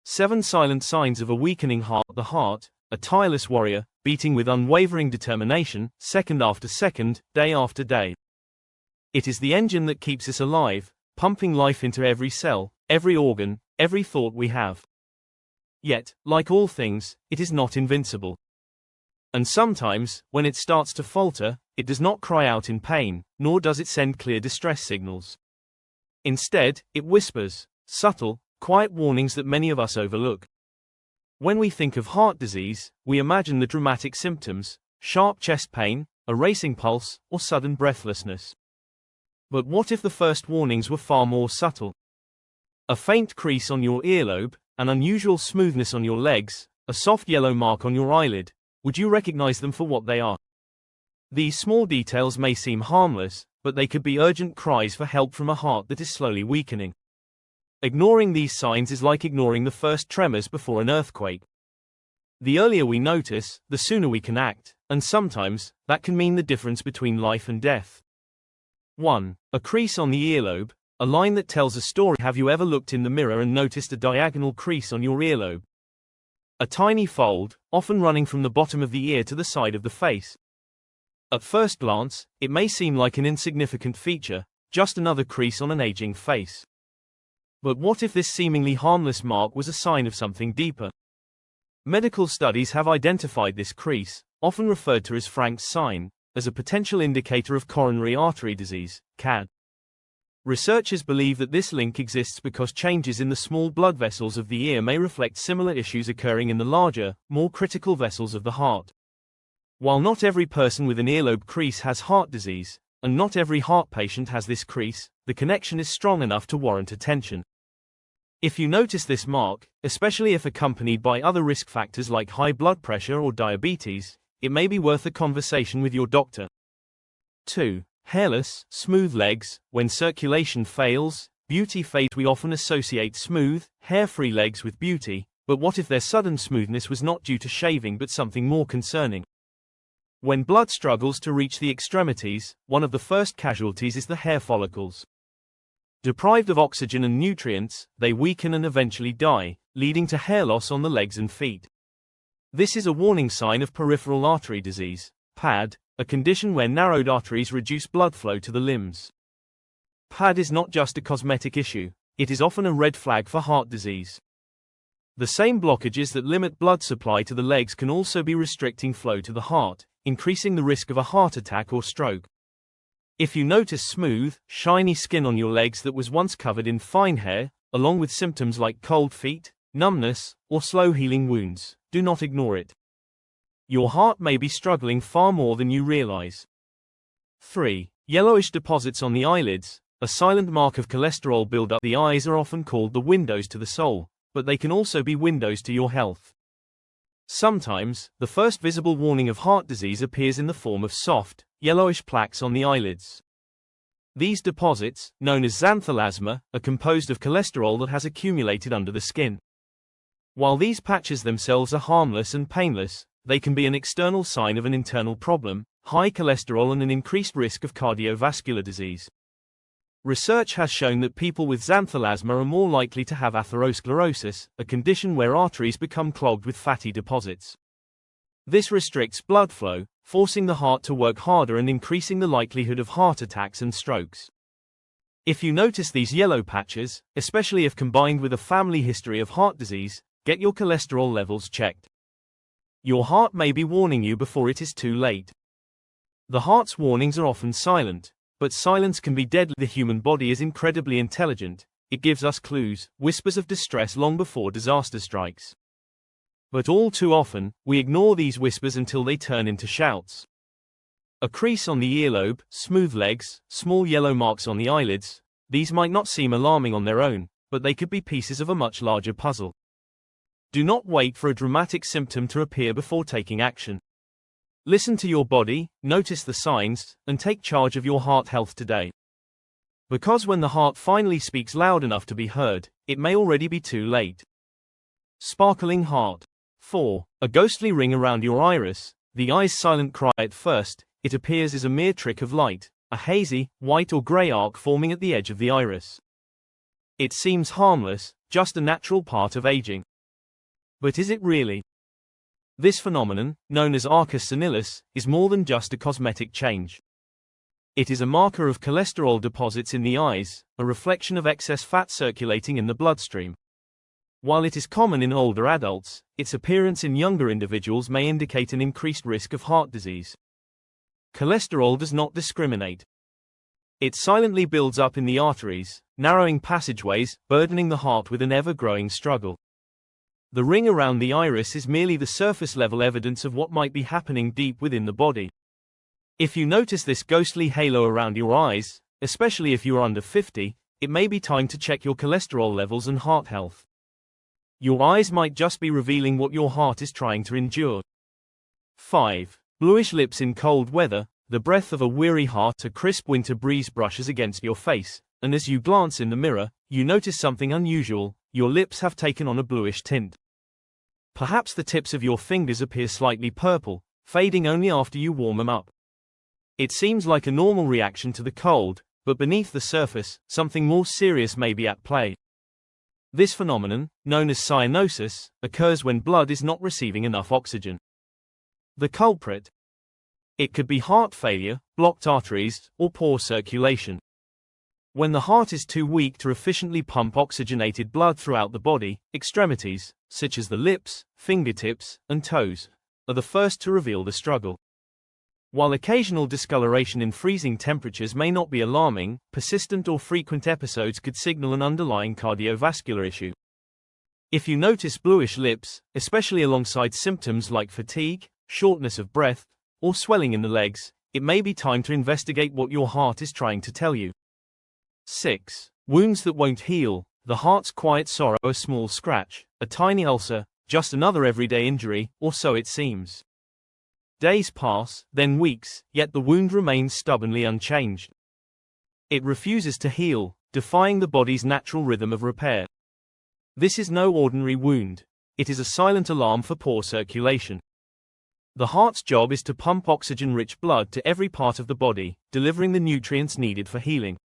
7 silent signs of a weakening heart. The heart, a tireless warrior, beating with unwavering determination, second after second, day after day. It is the engine that keeps us alive, pumping life into every cell, every organ, every thought we have. Yet, like all things, it is not invincible. And sometimes, when it starts to falter, it does not cry out in pain, nor does it send clear distress signals. Instead, it whispers, subtle, quiet warnings that many of us overlook. When we think of heart disease, we imagine the dramatic symptoms: sharp chest pain, a racing pulse, or sudden breathlessness. But what if the first warnings were far more subtle? A faint crease on your earlobe, an unusual smoothness on your legs, a soft yellow mark on your eyelid. Would you recognize them for what they are? These small details may seem harmless, but they could be urgent cries for help from a heart that is slowly weakening. Ignoring these signs is like ignoring the first tremors before an earthquake. The earlier we notice, the sooner we can act, and sometimes, that can mean the difference between life and death. 1. A crease on the earlobe, a line that tells a story. Have you ever looked in the mirror and noticed a diagonal crease on your earlobe? A tiny fold, often running from the bottom of the ear to the side of the face. At first glance, it may seem like an insignificant feature, just another crease on an aging face. But what if this seemingly harmless mark was a sign of something deeper? Medical studies have identified this crease, often referred to as Frank's sign, as a potential indicator of coronary artery disease, CAD. Researchers believe that this link exists because changes in the small blood vessels of the ear may reflect similar issues occurring in the larger, more critical vessels of the heart. While not every person with an earlobe crease has heart disease, and not every heart patient has this crease, the connection is strong enough to warrant attention. If you notice this mark, especially if accompanied by other risk factors like high blood pressure or diabetes, it may be worth a conversation with your doctor. 2. Hairless, smooth legs. When circulation fails, beauty fades. We often associate smooth, hair-free legs with beauty, but what if their sudden smoothness was not due to shaving but something more concerning? When blood struggles to reach the extremities, one of the first casualties is the hair follicles. Deprived of oxygen and nutrients, they weaken and eventually die, leading to hair loss on the legs and feet. This is a warning sign of peripheral artery disease, PAD, a condition where narrowed arteries reduce blood flow to the limbs. PAD is not just a cosmetic issue, it is often a red flag for heart disease. The same blockages that limit blood supply to the legs can also be restricting flow to the heart, increasing the risk of a heart attack or stroke. If you notice smooth, shiny skin on your legs that was once covered in fine hair, along with symptoms like cold feet, numbness, or slow healing wounds, do not ignore it. Your heart may be struggling far more than you realize. 3. Yellowish deposits on the eyelids, a silent mark of cholesterol buildup. The eyes are often called the windows to the soul, but they can also be windows to your health. Sometimes, the first visible warning of heart disease appears in the form of soft, yellowish plaques on the eyelids. These deposits, known as xanthelasma, are composed of cholesterol that has accumulated under the skin. While these patches themselves are harmless and painless, they can be an external sign of an internal problem, high cholesterol and an increased risk of cardiovascular disease. Research has shown that people with xanthelasma are more likely to have atherosclerosis, a condition where arteries become clogged with fatty deposits. This restricts blood flow, forcing the heart to work harder and increasing the likelihood of heart attacks and strokes. If you notice these yellow patches, especially if combined with a family history of heart disease, get your cholesterol levels checked. Your heart may be warning you before it is too late. The heart's warnings are often silent, but silence can be deadly. The human body is incredibly intelligent. It gives us clues, whispers of distress long before disaster strikes. But all too often, we ignore these whispers until they turn into shouts. A crease on the earlobe, smooth legs, small yellow marks on the eyelids, these might not seem alarming on their own, but they could be pieces of a much larger puzzle. Do not wait for a dramatic symptom to appear before taking action. Listen to your body, notice the signs, and take charge of your heart health today. Because when the heart finally speaks loud enough to be heard, it may already be too late. Sparkling heart. 4. A ghostly ring around your iris. The eye's silent cry. At first, it appears as a mere trick of light, a hazy, white or gray arc forming at the edge of the iris. It seems harmless, just a natural part of aging. But is it really? This phenomenon, known as arcus senilis, is more than just a cosmetic change. It is a marker of cholesterol deposits in the eyes, a reflection of excess fat circulating in the bloodstream. While it is common in older adults, its appearance in younger individuals may indicate an increased risk of heart disease. Cholesterol does not discriminate. It silently builds up in the arteries, narrowing passageways, burdening the heart with an ever-growing struggle. The ring around the iris is merely the surface-level evidence of what might be happening deep within the body. If you notice this ghostly halo around your eyes, especially if you are under 50, it may be time to check your cholesterol levels and heart health. Your eyes might just be revealing what your heart is trying to endure. 5. Bluish lips in cold weather. The breath of a weary heart. A crisp winter breeze brushes against your face, and as you glance in the mirror, you notice something unusual. Your lips have taken on a bluish tint. Perhaps the tips of your fingers appear slightly purple, fading only after you warm them up. It seems like a normal reaction to the cold, but beneath the surface, something more serious may be at play. This phenomenon, known as cyanosis, occurs when blood is not receiving enough oxygen. The culprit? It could be heart failure, blocked arteries, or poor circulation. When the heart is too weak to efficiently pump oxygenated blood throughout the body, extremities, such as the lips, fingertips, and toes, are the first to reveal the struggle. While occasional discoloration in freezing temperatures may not be alarming, persistent or frequent episodes could signal an underlying cardiovascular issue. If you notice bluish lips, especially alongside symptoms like fatigue, shortness of breath, or swelling in the legs, it may be time to investigate what your heart is trying to tell you. 6. Wounds that won't heal. The heart's quiet sorrow. A small scratch, a tiny ulcer, just another everyday injury, or so it seems. Days pass, then weeks, yet the wound remains stubbornly unchanged. It refuses to heal, defying the body's natural rhythm of repair. This is no ordinary wound. It is a silent alarm for poor circulation. The heart's job is to pump oxygen-rich blood to every part of the body, delivering the nutrients needed for healing.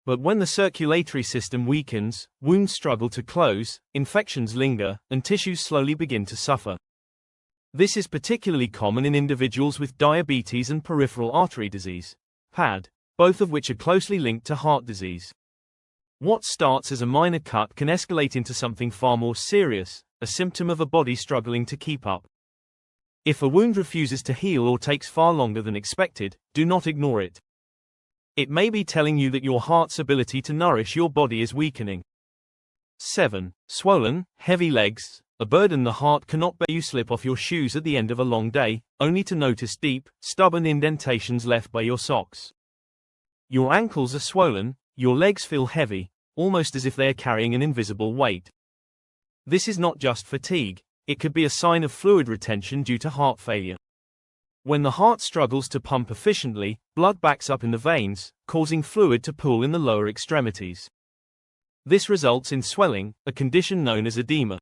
But when the circulatory system weakens, wounds struggle to close, infections linger, and tissues slowly begin to suffer. This is particularly common in individuals with diabetes and peripheral artery disease, PAD, both of which are closely linked to heart disease. What starts as a minor cut can escalate into something far more serious, a symptom of a body struggling to keep up. If a wound refuses to heal or takes far longer than expected, do not ignore it. It may be telling you that your heart's ability to nourish your body is weakening. 7. Swollen, heavy legs. A burden the heart cannot bear. You slip off your shoes at the end of a long day, only to notice deep, stubborn indentations left by your socks. Your ankles are swollen, your legs feel heavy, almost as if they are carrying an invisible weight. This is not just fatigue, it could be a sign of fluid retention due to heart failure. When the heart struggles to pump efficiently, blood backs up in the veins, causing fluid to pool in the lower extremities. This results in swelling, a condition known as edema.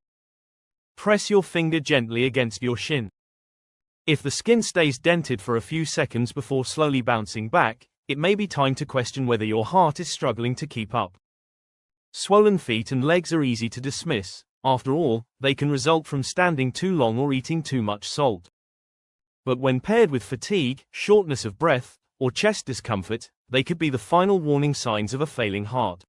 Press your finger gently against your shin. If the skin stays dented for a few seconds before slowly bouncing back, it may be time to question whether your heart is struggling to keep up. Swollen feet and legs are easy to dismiss. After all, they can result from standing too long or eating too much salt. But when paired with fatigue, shortness of breath, or chest discomfort, they could be the final warning signs of a failing heart.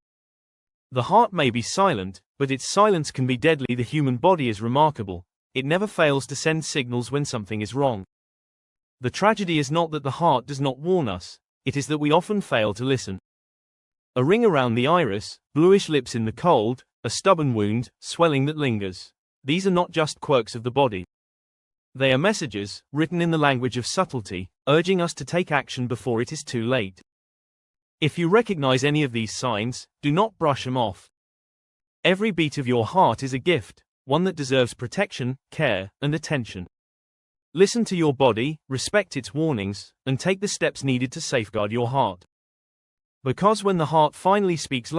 The heart may be silent, but its silence can be deadly. The human body is remarkable. It never fails to send signals when something is wrong. The tragedy is not that the heart does not warn us, it is that we often fail to listen. A ring around the iris, bluish lips in the cold, a stubborn wound, swelling that lingers. These are not just quirks of the body. They are messages, written in the language of subtlety, urging us to take action before it is too late. If you recognize any of these signs, do not brush them off. Every beat of your heart is a gift, one that deserves protection, care, and attention. Listen to your body, respect its warnings, and take the steps needed to safeguard your heart. Because when the heart finally speaks